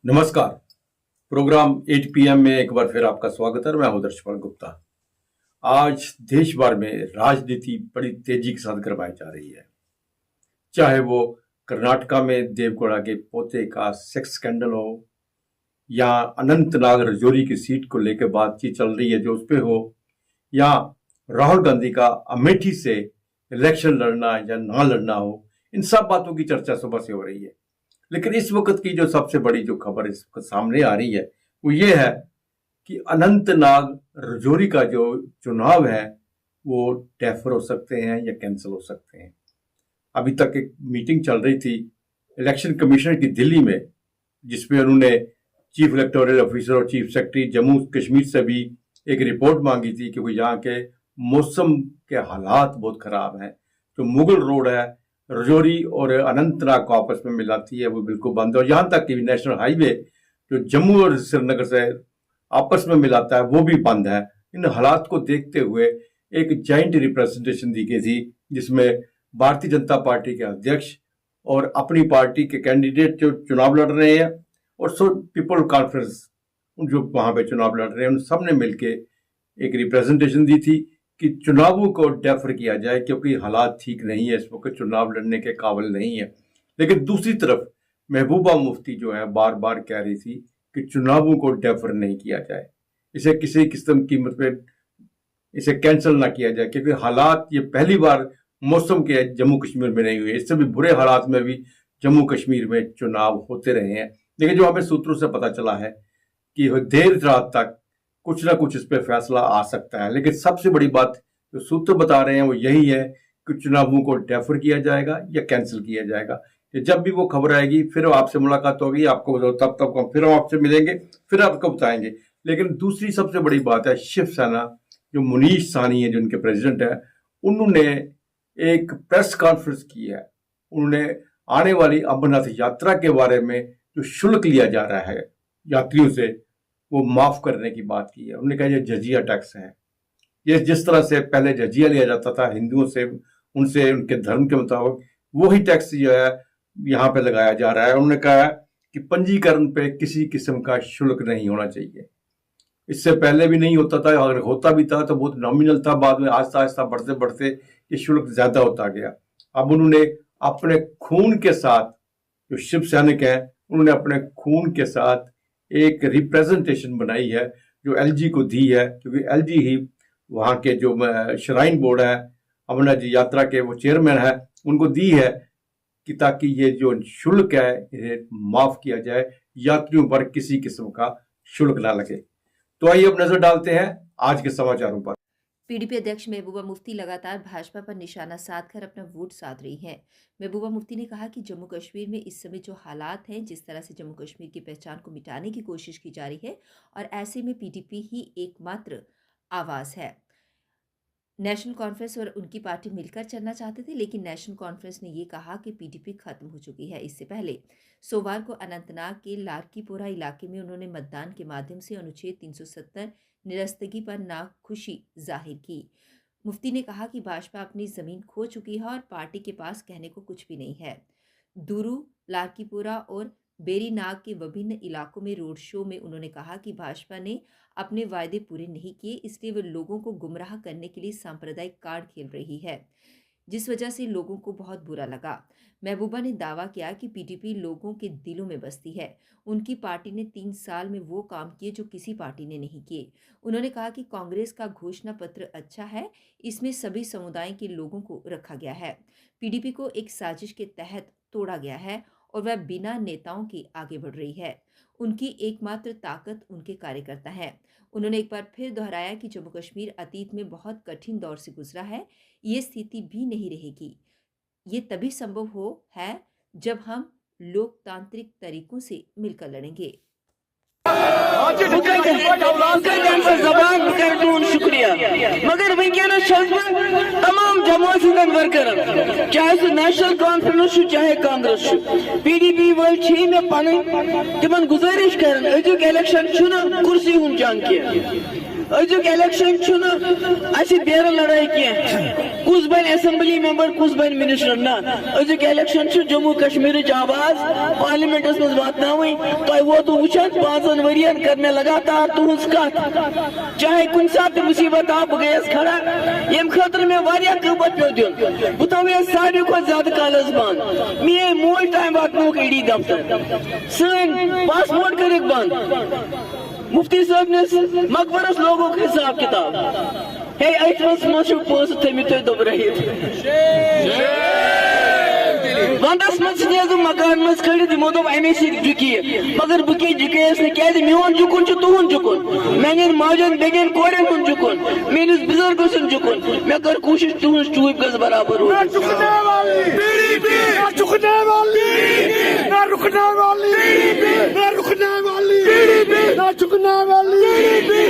नमस्कार। Programme 8 PM में एक बार फिर आपका स्वागत है। मैं हूं दर्शपाल गुप्ता। आज देश भर में राजनीति बड़ी तेजी के साथ करवाई जा रही है। चाहे वो कर्नाटका में देवगौड़ा के पोते का सेक्स स्कैंडल हो या अनंतनाग रजौरी की सीट को लेकर बातचीत चल रही है जो उस पे हो, या राहुल गांधी का अमेठी से इलेक्शन लड़ना या ना लड़ना हो, इन सब बातों की चर्चा सुबह से हो रही है। लेकिन इस वक्त की जो सबसे बड़ी जो खबर इस वक्त सामने आ रही है वो ये है कि अनंतनाग रजौरी का जो चुनाव है वो डेफर हो सकते हैं या कैंसिल हो सकते हैं। अभी तक एक मीटिंग चल रही थी इलेक्शन कमिश्नर की दिल्ली में, जिसमें उन्होंने चीफ इलेक्टोरल ऑफिसर और चीफ सेक्रेटरी जम्मू कश्मीर से भी एक रिपोर्ट मांगी थी क्योंकि यहाँ के मौसम के हालात बहुत खराब हैं। जो मुगल रोड है रजौरी और अनंतनाग को आपस में मिलाती है वो बिल्कुल बंद है, और यहाँ तक कि नेशनल हाईवे जो जम्मू और श्रीनगर से आपस में मिलाता है वो भी बंद है। इन हालात को देखते हुए एक जॉइंट रिप्रेजेंटेशन दी गई थी जिसमें भारतीय जनता पार्टी के अध्यक्ष और अपनी पार्टी के कैंडिडेट जो चुनाव लड़ रहे हैं और पीपल कॉन्फ्रेंस जो वहां पे चुनाव लड़ रहे हैं उन सब ने मिलकर एक रिप्रेजेंटेशन दी थी कि चुनावों को डेफर किया जाए क्योंकि हालात ठीक नहीं है, इस वक्त चुनाव लड़ने के काबिल नहीं है। लेकिन दूसरी तरफ महबूबा मुफ्ती जो है बार बार कह रही थी कि चुनावों को डेफर नहीं किया जाए, इसे किसी किस्म की मतलब इसे कैंसिल ना किया जाए, क्योंकि हालात ये पहली बार मौसम के जम्मू कश्मीर में नहीं हुए। इससे भी बुरे हालात में भी जम्मू कश्मीर में चुनाव होते रहे हैं। लेकिन जो हमें सूत्रों से पता चला है कि देर रात तक कुछ ना कुछ इस पर फैसला आ सकता है। लेकिन सबसे बड़ी बात जो सूत्र बता रहे हैं वो यही है कि चुनावों को डेफर किया जाएगा या कैंसिल किया जाएगा। जब भी वो खबर आएगी फिर आपसे मुलाकात होगी, आपको तब तक फिर हम आपसे मिलेंगे, फिर आपको बताएंगे। लेकिन दूसरी सबसे बड़ी बात है शिवसेना जो मुनीश सहनी है जो उनके प्रेसिडेंट है, उन्होंने एक प्रेस कॉन्फ्रेंस की है। उन्होंने आने वाली अमरनाथ यात्रा के बारे में जो शुल्क लिया जा रहा है यात्रियों से वो माफ करने की बात की है। उन्होंने कहा ये जजिया टैक्स है, ये जिस तरह से पहले जजिया लिया जाता था हिंदुओं से, उनसे उनके धर्म के मुताबिक वही टैक्स जो है यहाँ पे लगाया जा रहा है। उन्होंने कहा कि पंजीकरण पे किसी किस्म का शुल्क नहीं होना चाहिए। इससे पहले भी नहीं होता था, अगर होता भी था तो बहुत नॉमिनल था, बाद में आहिस्ता आहिस्ता बढ़ते बढ़ते ये शुल्क ज्यादा होता गया। अब उन्होंने अपने खून के साथ, जो शिव सैनिक है उन्होंने अपने खून के साथ एक रिप्रेजेंटेशन बनाई है जो एलजी को दी है, क्योंकि एलजी ही वहाँ के जो श्राइन बोर्ड है अमरनाथ जी यात्रा के वो चेयरमैन है, उनको दी है कि ताकि ये जो शुल्क है इसे माफ किया जाए, यात्रियों पर किसी किस्म का शुल्क ना लगे। तो आइए अब नजर डालते हैं आज के समाचारों पर। पीडीपी अध्यक्ष महबूबा मुफ्ती लगातार भाजपा पर निशाना साधकर अपना वोट साध रही हैं। महबूबा मुफ्ती ने कहा कि जम्मू कश्मीर में इस समय जो हालात हैं, जिस तरह से जम्मू कश्मीर की पहचान को मिटाने की कोशिश की जा रही है, और ऐसे में पीडीपी ही एकमात्र आवाज है। नेशनल कॉन्फ्रेंस और उनकी पार्टी मिलकर चलना चाहते थे, लेकिन नेशनल कॉन्फ्रेंस ने ये कहा कि पीडीपी खत्म हो चुकी है। इससे पहले सोमवार को अनंतनाग के लारकीपोरा इलाके में उन्होंने मतदान के माध्यम से अनुच्छेद 370 निरस्तगी पर नाखुशी जाहिर की। मुफ्ती ने कहा कि भाजपा अपनी जमीन खो चुकी है और पार्टी के पास कहने को कुछ भी नहीं है। दुरू, लारकीपुरा और बेरीनाग के विभिन्न इलाकों में रोड शो में उन्होंने कहा कि भाजपा ने अपने वायदे पूरे नहीं किए, इसलिए वह लोगों को गुमराह करने के लिए सांप्रदायिक कार्ड खेल रही है, जिस वजह से लोगों को बहुत बुरा लगा। महबूबा ने दावा किया कि पीडीपी लोगों के दिलों में बसती है। उनकी पार्टी ने 3 साल में वो काम किए जो किसी पार्टी ने नहीं किए। उन्होंने कहा कि कांग्रेस का घोषणा पत्र अच्छा है, इसमें सभी समुदाय के लोगों को रखा गया है। पीडीपी को एक साजिश के तहत तोड़ा गया है और वह बिना नेताओं के आगे बढ़ रही है। उनकी एकमात्र ताकत उनके कार्यकर्ता हैं। उन्होंने एक बार फिर दोहराया कि जम्मू कश्मीर अतीत में बहुत कठिन दौर से गुजरा है, ये स्थिति भी नहीं रहेगी। ये तभी संभव है जब हम लोकतांत्रिक तरीकों से मिलकर लड़ेंगे। शुक्रिया मगर वैकेंस तमाम जमात वर्कर चाहे सह नेशनल कॉन्फ्रेंस चाहे कांग्रेस पीडीपी वल मे पन तिमन गुजारिश कर अजुक इलेक्शन कुर्सी हूं जंग अजुक इलेक्शन छुना अच्छी बेर लड़ाई किया कुछ बन असेंबली मेंबर कुछ बन मिनिस्टर ना अजुक इलेक्शन छु जम्मू कश्मीर आवाज पार्लियामेंटस मज वातनावई तो वो तो वुचन 5 वरियन करने लगातार तुहस कत चाहे कुन साथ मुसीबत आ गयस खड़ा यम खतर में वारिया कबत पे दिन बुतावे सारे को ज्यादा कालस बंद मे मोल टाइम वातनो ईडी दफ्तर सन पासपोर्ट कर बंद मुफ्ती साहब ने मकबरस लोगों के हिसाब किताब है अठवस मशु पोस थमित दब रही वंदस मज मकान मज खड़ित यमो दोप अमे जुकी मगर बह जुकस क्या मोन जुकुन तुहन जुकुन मेन माजन बेगन कोड़न हुन जुकुन मेनिस बुजुर्ग सुन जुकुन मे कर कोशिश तुहस चूब गस बराबर हो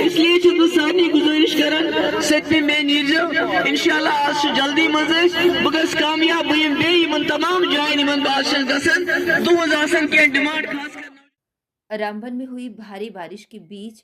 इसलिए सानी गुजारिश कर सत्य में नीर इंशाल्लाह आज जल्दी मज बस कामयाब बे तमाम जायन बादशाह गसन तुहज आसन के डिमांड खास कर रामबन में हुई भारी बारिश के बीच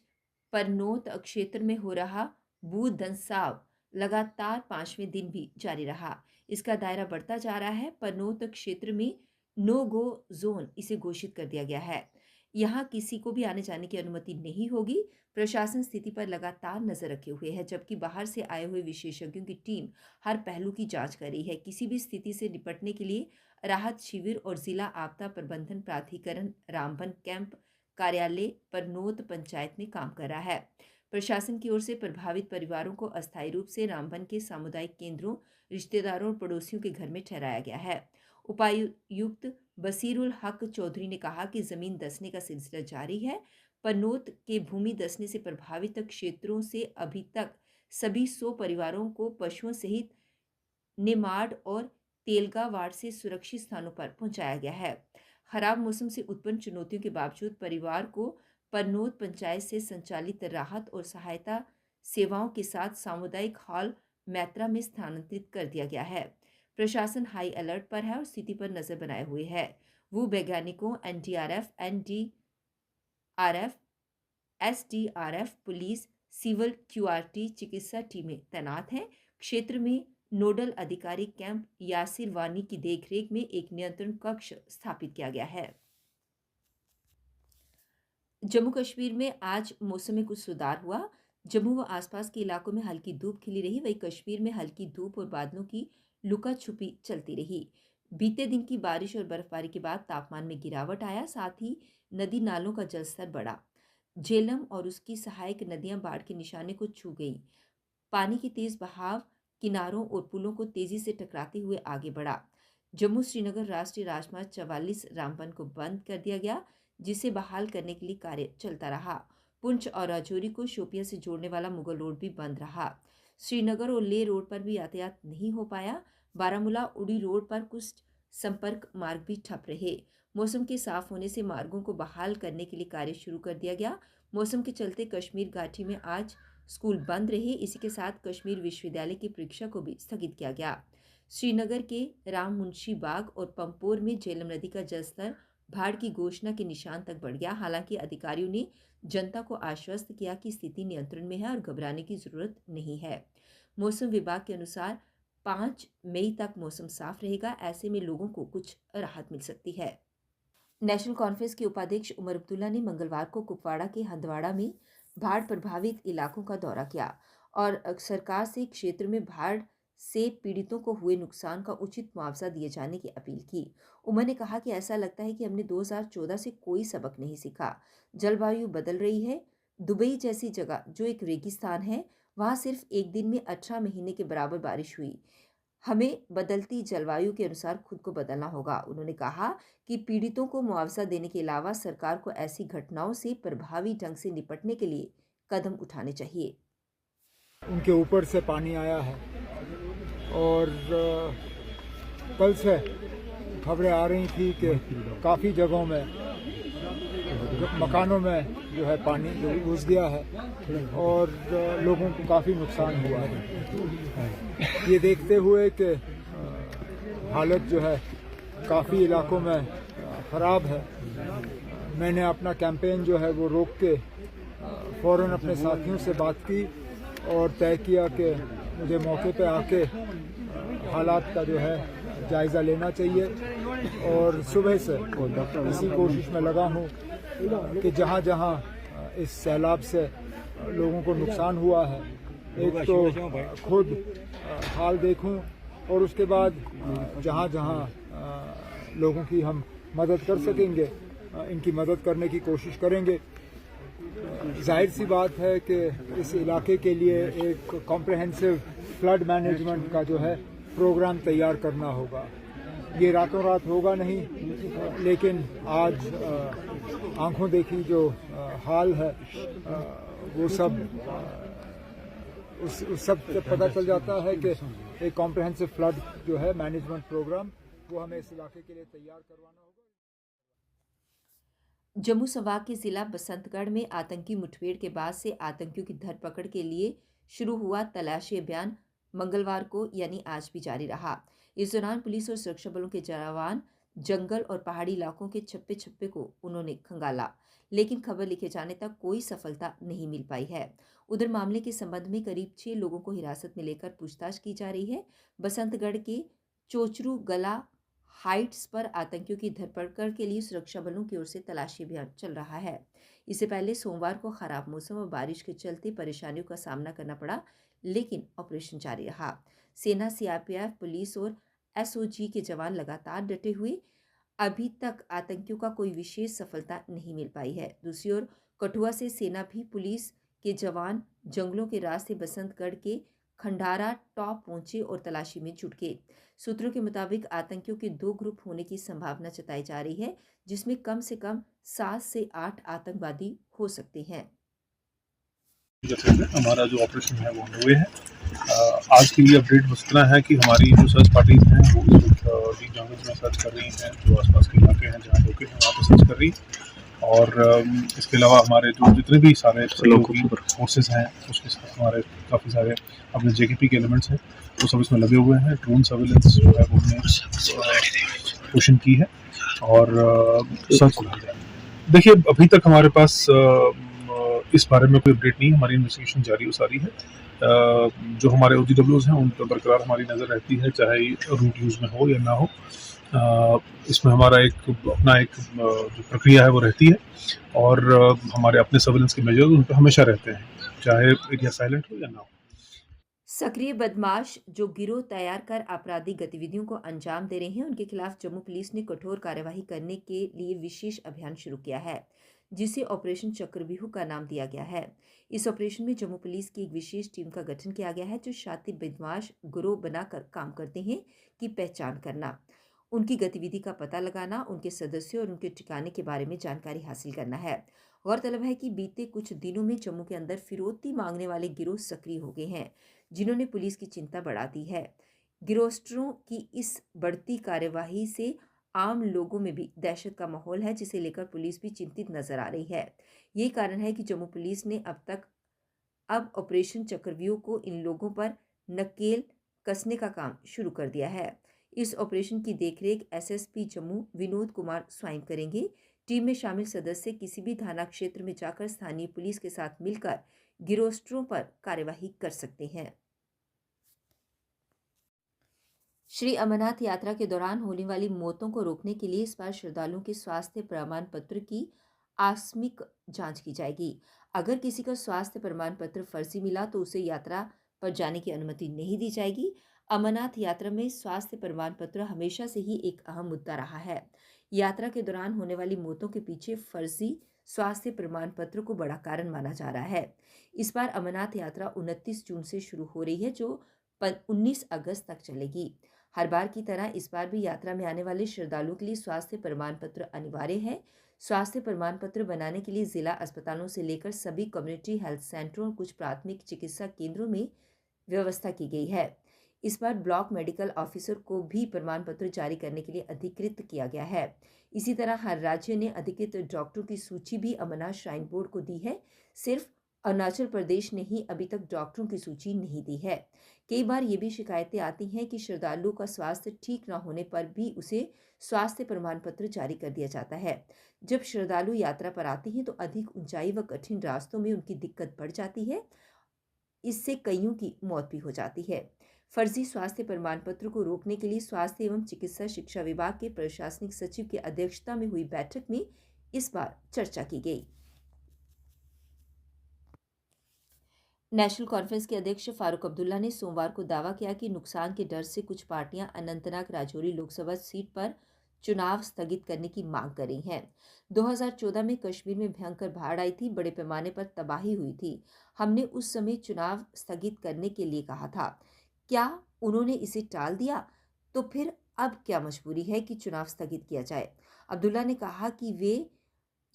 परनोत क्षेत्र में हो रहा बूंद दंसाव लगातार 5वें दिन भी जारी रहा। इसका दायरा बढ़ता जा रहा है। परनोत क्षेत्र में नो गो जोन इसे घोषित कर दिया गया है। यहाँ किसी को भी आने जाने की अनुमति नहीं होगी। प्रशासन स्थिति पर लगातार नजर रखे हुए है, जबकि बाहर से आए हुए विशेषज्ञों की टीम हर पहलू की जांच कर रही है। किसी भी स्थिति से निपटने के लिए राहत शिविर और जिला आपदा प्रबंधन प्राधिकरण रामबन कैंप कार्यालय परनोत पंचायत में काम कर रहा है। प्रशासन की ओर से प्रभावित परिवारों को अस्थायी रूप से रामबन के सामुदायिक केंद्रों, रिश्तेदारों और पड़ोसियों के घर में ठहराया गया है। उपायुक्त बसीरुल हक चौधरी ने कहा कि जमीन धंसने का सिलसिला जारी है। परनोत के भूमि धंसने से प्रभावित क्षेत्रों से अभी तक सभी 100 परिवारों को पशुओं सहित नेमाड और तेलगा वार्ड से सुरक्षित स्थानों पर पहुंचाया गया है। खराब मौसम से उत्पन्न चुनौतियों के बावजूद परिवार को परनोत पंचायत से संचालित राहत और सहायता सेवाओं के साथ सामुदायिक हॉल मैत्रा में स्थानांतरित कर दिया गया है। प्रशासन हाई अलर्ट पर है और स्थिति पर नजर बनाए हुए है। वो वैज्ञानिकों, NDRF, NDRF, SDRF, police, civil, QRT, चिकित्सा टीमें तैनात हैं। क्षेत्र में नोडल अधिकारी कैंप यासिर वानी की देखरेख में एक नियंत्रण कक्ष स्थापित किया गया है। जम्मू कश्मीर में आज मौसम में कुछ सुधार हुआ। जम्मू व आसपास के इलाकों में हल्की धूप खिली रही, वहीं कश्मीर में हल्की धूप और बादलों की लुका छुपी चलती रही। बीते दिन की बारिश और बर्फबारी के बाद तापमान में गिरावट आया, साथ ही नदी नालों का जलस्तर बढ़ा। झेलम और उसकी सहायक नदियां बाढ़ के निशाने को छू गई। पानी की तेज बहाव किनारों और पुलों को तेजी से टकराते हुए आगे बढ़ा। जम्मू श्रीनगर राष्ट्रीय राजमार्ग 44 रामबन को बंद कर दिया गया, जिसे बहाल करने के लिए कार्य चलता रहा। पुंछ और राजौरी को शोपियां से जोड़ने वाला मुगल रोड भी बंद रहा। श्रीनगर और लेह रोड पर भी यातायात नहीं हो पाया। बारामूला उड़ी रोड पर कुछ संपर्क मार्ग भी ठप रहे। मौसम के साफ होने से मार्गों को बहाल करने के लिए कार्य शुरू कर दिया गया। मौसम के चलते कश्मीर घाटी में आज स्कूल बंद रहे। इसी के साथ कश्मीर विश्वविद्यालय की परीक्षा को भी स्थगित किया गया। श्रीनगर के राम मुंशी बाग और पंपोर में झेलम नदी का जलस्तर बाढ़ की घोषणा के निशान तक बढ़ गया। हालांकि अधिकारियों ने जनता को आश्वस्त किया कि स्थिति नियंत्रण में है और घबराने की जरूरत नहीं है। मौसम विभाग के अनुसार 5 मई तक मौसम साफ रहेगा। ऐसे में लोगों को कुछ राहत मिल सकती है। नेशनल कॉन्फ्रेंस के उपाध्यक्ष उमर अब्दुल्ला ने मंगलवार को कुपवाड़ा के हंदवाड़ा में बाढ़ प्रभावित इलाकों का दौरा किया और सरकार से क्षेत्र में बाढ़ से पीड़ितों को हुए नुकसान का उचित मुआवजा दिए जाने की अपील की। उमर ने कहा कि ऐसा लगता है कि हमने 2014 से कोई सबक नहीं सीखा। जलवायु बदल रही है। दुबई जैसी जगह जो एक रेगिस्तान है, वहाँ सिर्फ एक दिन में 18 महीने के बराबर बारिश हुई। हमें बदलती जलवायु के अनुसार खुद को बदलना होगा। उन्होंने कहा कि पीड़ितों को मुआवजा देने के अलावा सरकार को ऐसी घटनाओं से प्रभावी ढंग से निपटने के लिए कदम उठाने चाहिए। उनके ऊपर से पानी आया है और कल से खबरें आ रही थी कि काफ़ी जगहों में मकानों में जो है पानी घुस गया है और लोगों को काफ़ी नुकसान हुआ है। ये देखते हुए कि हालत जो है काफ़ी इलाकों में ख़राब है, मैंने अपना कैंपेन जो है वो रोक के फ़ौरन अपने साथियों से बात की और तय किया कि मुझे मौके पे आके हालात का जो है जायज़ा लेना चाहिए। और सुबह से इसी कोशिश में लगा हूँ कि जहाँ जहाँ इस सैलाब से लोगों को नुकसान हुआ है, एक तो खुद हाल देखूं और उसके बाद जहाँ जहाँ लोगों की हम मदद कर सकेंगे इनकी मदद करने की कोशिश करेंगे। जाहिर सी बात है कि इस इलाके के लिए एक कॉम्प्रहेंसिव फ्लड मैनेजमेंट का जो है प्रोग्राम तैयार करना होगा। ये रातों रात होगा नहीं, लेकिन आज आंखों देखी जो हाल है वो सब उस सब से पता चल जाता है कि एक कॉम्प्रहेंसिव फ्लड जो है मैनेजमेंट प्रोग्राम वो हमें इस इलाके के लिए तैयार करवाना होगा। जम्मू संभाग के जिला बसंतगढ़ में आतंकी मुठभेड़ के बाद से आतंकियों की धरपकड़ के लिए शुरू हुआ तलाशी अभियान मंगलवार को यानी आज भी जारी रहा। इस दौरान पुलिस और सुरक्षा बलों के जवान जंगल और पहाड़ी इलाकों के छप्पे छप्पे को उन्होंने खंगाला, लेकिन खबर लिखे जाने तक कोई सफलता नहीं मिल पाई है। उधर मामले के संबंध में करीब 6 लोगों को हिरासत में लेकर पूछताछ की जा रही है। बसंतगढ़ के चोचरू गला हाइट्स पर आतंकियों की धरपकड़ के लिए सुरक्षा बलों की ओर से तलाशी अभियान चल रहा है। इससे पहले सोमवार को खराब मौसम और बारिश के चलते परेशानियों का सामना करना पड़ा, लेकिन ऑपरेशन जारी रहा। सेना, सीआरपीएफ, पुलिस और एसओजी के जवान लगातार डटे हुए। अभी तक आतंकियों का कोई विशेष सफलता नहीं मिल पाई है। दूसरी ओर कठुआ से सेना भी पुलिस के जवान जंगलों के रास्ते बसंतगढ़ के खंडारा टॉप पहुंचे और तलाशी में जुट गए। सूत्रों के मुताबिक आतंकियों के 2 ग्रुप होने की संभावना जताई जा रही है, जिसमें कम से कम 7 से 8 आतंकवादी हो सकते हैं। हमारा जो ऑपरेशन है वो अंडरवे है। आज के लिए अपडेट बस इतना है कि हमारी जो सर्च पार्टीज हैं वो इस वक्त डीप जंगल में सर्च कर रही हैं, जो आसपास के इलाके हैं जहाँ लोके हैं वहाँ पर सर्च कर रही हैं। और इसके अलावा हमारे जो जितने भी सारे फोर्सेस हैं उसके साथ हमारे काफ़ी सारे अपने जेकेपी के एलिमेंट्स हैं वो सब इसमें लगे हुए हैं। ड्रोन सर्विलेंस जो है वो हमने पोषण की है और सर्च हो रहा है। देखिए अभी तक हमारे पास इस बारे में कोई अपडेट नहीं है। हमारी इन्वेस्टिगेशन जारी और सारी है। जो हमारे OGWs हैं उन पर बरकरार हमारी नज़र रहती है, चाहे रूट यूज़ में हो या ना हो। इसमें हमारा अपना एक जो प्रक्रिया है वो रहती है और हमारे अपने सर्विलेंस के मेजर्स उन पर हमेशा रहते हैं, चाहे एरिया साइलेंट हो या ना हो। सक्रिय बदमाश जो गिरोह तैयार कर आपराधिक गतिविधियों को अंजाम दे रहे हैं, उनके खिलाफ जम्मू पुलिस ने कठोर कार्यवाही करने के लिए विशेष अभियान शुरू किया है, जिसे ऑपरेशन चक्रव्यूह का नाम दिया गया है। इस ऑपरेशन में जम्मू पुलिस की एक विशेष टीम का गठन किया गया है, जो शातिर बदमाश गिरोह बनाकर काम करते हैं की पहचान करना, उनकी गतिविधि का पता लगाना, उनके सदस्यों और उनके ठिकाने के बारे में जानकारी हासिल करना है। गौरतलब है कि बीते कुछ दिनों में जम्मू के अंदर फिरौती मांगने वाले गिरोह सक्रिय हो गए हैं, जिन्होंने पुलिस की चिंता बढ़ा दी है। गिरोहस्टरों की इस बढ़ती कार्यवाही से आम लोगों में भी दहशत का माहौल है, जिसे लेकर पुलिस भी चिंतित नजर आ रही है। यही कारण है कि जम्मू पुलिस ने अब ऑपरेशन चक्रव्यूह को इन लोगों पर नकेल कसने का काम शुरू कर दिया है। इस ऑपरेशन की देखरेख एसएसपी जम्मू विनोद कुमार स्वयं करेंगे। टीम में शामिल सदस्य किसी भी थाना क्षेत्र में जाकर स्थानीय पुलिस के साथ मिलकर गिरोहस्टरों पर कार्यवाही कर सकते हैं। श्री अमरनाथ यात्रा के दौरान होने वाली मौतों को रोकने के लिए इस बार श्रद्धालुओं के स्वास्थ्य प्रमाण पत्र की आकस्मिक जांच की जाएगी। अगर किसी का स्वास्थ्य प्रमाण पत्र फर्जी मिला तो उसे यात्रा पर जाने की अनुमति नहीं दी जाएगी। अमरनाथ यात्रा में स्वास्थ्य प्रमाण पत्र हमेशा से ही एक अहम मुद्दा रहा है। यात्रा के दौरान होने वाली मौतों के पीछे फर्जी स्वास्थ्य प्रमाण पत्र को बड़ा कारण माना जा रहा है। इस बार अमरनाथ यात्रा 29 जून से शुरू हो रही है, जो 19 अगस्त तक चलेगी। हर बार की तरह इस बार भी यात्रा में आने वाले श्रद्धालुओं के लिए स्वास्थ्य प्रमाण पत्र अनिवार्य है। स्वास्थ्य प्रमाण पत्र बनाने के लिए जिला अस्पतालों से लेकर सभी कम्युनिटी हेल्थ सेंटरों और कुछ प्राथमिक चिकित्सा केंद्रों में व्यवस्था की गई है। इस बार ब्लॉक मेडिकल ऑफिसर को भी प्रमाण पत्र जारी करने के लिए अधिकृत किया गया है। इसी तरह हर राज्य ने अधिकृत डॉक्टरों की सूची भी अमरनाथ श्राइन बोर्ड को दी है। सिर्फ अरुणाचल प्रदेश ने ही अभी तक डॉक्टरों की सूची नहीं दी है। कई बार ये भी शिकायतें आती हैं कि श्रद्धालु का स्वास्थ्य ठीक न होने पर भी उसे स्वास्थ्य प्रमाण पत्र जारी कर दिया जाता है। जब श्रद्धालु यात्रा पर आते हैं तो अधिक ऊंचाई व कठिन रास्तों में उनकी दिक्कत बढ़ जाती है। इससे कईयों की मौत भी हो जाती है। फर्जी स्वास्थ्य प्रमाण पत्र को रोकने के लिए स्वास्थ्य एवं चिकित्सा शिक्षा विभाग के प्रशासनिक सचिव की अध्यक्षता में हुई बैठक में इस बार चर्चा की गई। नेशनल कॉन्फ्रेंस के अध्यक्ष फारूक अब्दुल्ला ने सोमवार को दावा किया कि नुकसान के डर से कुछ पार्टियां अनंतनाग राजौरी लोकसभा सीट पर चुनाव स्थगित करने की मांग कर रही हैं। 2014 में कश्मीर में भयंकर बाढ़ आई थी, बड़े पैमाने पर तबाही हुई थी। हमने उस समय चुनाव स्थगित करने के लिए कहा था। क्या उन्होंने इसे टाल दिया? तो फिर अब क्या मजबूरी है कि चुनाव स्थगित किया जाए? अब्दुल्ला ने कहा कि वे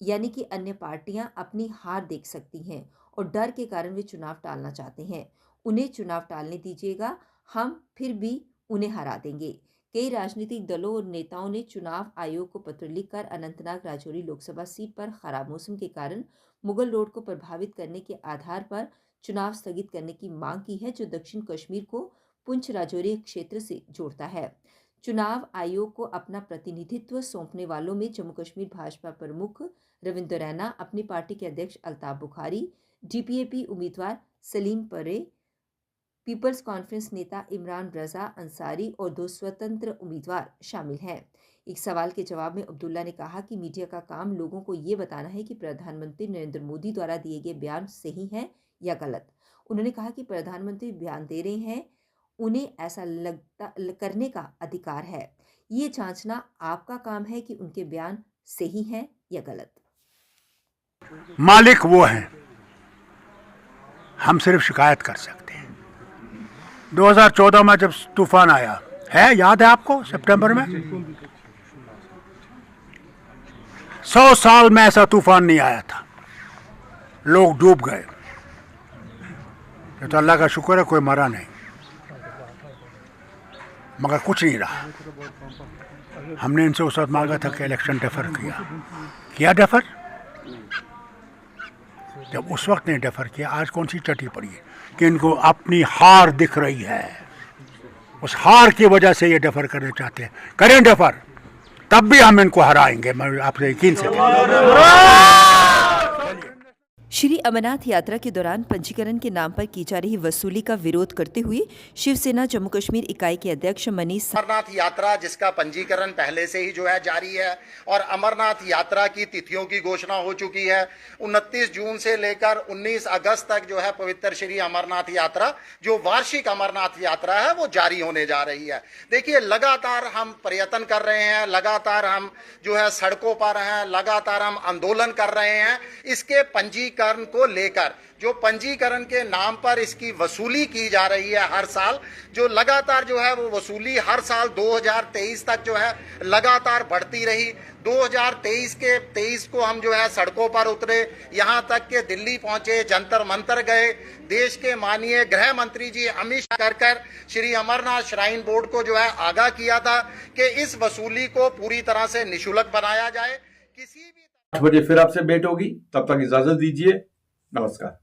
यानी कि अन्य पार्टियां अपनी हार देख सकती हैं और डर के कारण वे चुनाव टालना चाहते हैं। उन्हें चुनाव टालने दीजिएगा, हम फिर भी उन्हें हरा देंगे। कई राजनीतिक दलों और नेताओं ने चुनाव आयोग को पत्र लिखकर अनंतनाग राजौरी लोकसभा सीट पर खराब मौसम के कारण मुगल रोड को प्रभावित करने के आधार पर चुनाव स्थगित करने की मांग की है, जो दक्षिण कश्मीर को पुंछ राजौरी क्षेत्र से जोड़ता है। चुनाव आयोग को अपना प्रतिनिधित्व सौंपने वालों में जम्मू कश्मीर भाजपा प्रमुख रविंद्र रैना, अपनी पार्टी के अध्यक्ष अल्ताफ बुखारी, डीपीएपी उम्मीदवार सलीम परे, पीपल्स कॉन्फ्रेंस नेता इमरान रजा अंसारी और 2 स्वतंत्र उम्मीदवार शामिल हैं। एक सवाल के जवाब में अब्दुल्ला ने कहा कि मीडिया का काम लोगों को ये बताना है कि प्रधानमंत्री नरेंद्र मोदी द्वारा दिए गए बयान सही हैं या गलत। उन्होंने कहा कि प्रधानमंत्री बयान दे रहे हैं, उन्हें ऐसा करने का अधिकार है। ये जांचना आपका काम है कि उनके बयान सही हैं या गलत। मालिक वो हैं, हम सिर्फ शिकायत कर सकते हैं। 2014 में जब तूफान आया है, याद है आपको, सितंबर में? 100 साल में ऐसा तूफान नहीं आया था, लोग डूब गए। तो अल्लाह का शुक्र है कोई मरा नहीं, मगर कुछ नहीं रहा। हमने इनसे उस वक्त मांगा था कि इलेक्शन डेफर किया डेफर। जब उस वक्त ने डेफर किया, आज कौन सी चटी पड़ी है कि इनको अपनी हार दिख रही है। उस हार की वजह से ये डेफर करना चाहते हैं। करें डेफर, तब भी हम इनको हराएंगे, मैं आपसे यकीन से श्री अमरनाथ यात्रा के दौरान पंजीकरण के नाम पर की जा रही वसूली का विरोध करते हुए शिवसेना जम्मू कश्मीर इकाई के अध्यक्ष मनीष अमरनाथ यात्रा, जिसका पंजीकरण पहले से ही जो है जारी है, और अमरनाथ यात्रा की तिथियों की घोषणा हो चुकी है। 29 जून से लेकर 19 अगस्त तक जो है पवित्र श्री अमरनाथ यात्रा, जो वार्षिक अमरनाथ यात्रा है, वो जारी होने जा रही है। देखिए, लगातार हम प्रयत्न कर रहे हैं, लगातार हम जो है सड़कों पर हैं, लगातार हम आंदोलन कर रहे हैं इसके पंजीकरण को लेकर। जो पंजीकरण के नाम पर इसकी वसूली की जा रही है हर साल, जो लगातार जो है वो वसूली हर साल 2023 तक जो है लगातार बढ़ती रही। 2023 के 23 को हम जो है सड़कों पर उतरे, यहाँ तक के दिल्ली पहुंचे, जंतर मंतर गए। देश के माननीय गृह मंत्री जी अमित शाह कर श्री अमरनाथ श्राइन बोर्ड को जो है आगाह किया था कि इस वसूली को पूरी तरह से निःशुल्क बनाया जाए। किसी भी 8 बजे फिर आपसे भेंट होगी, तब तक इजाजत दीजिए। नमस्कार।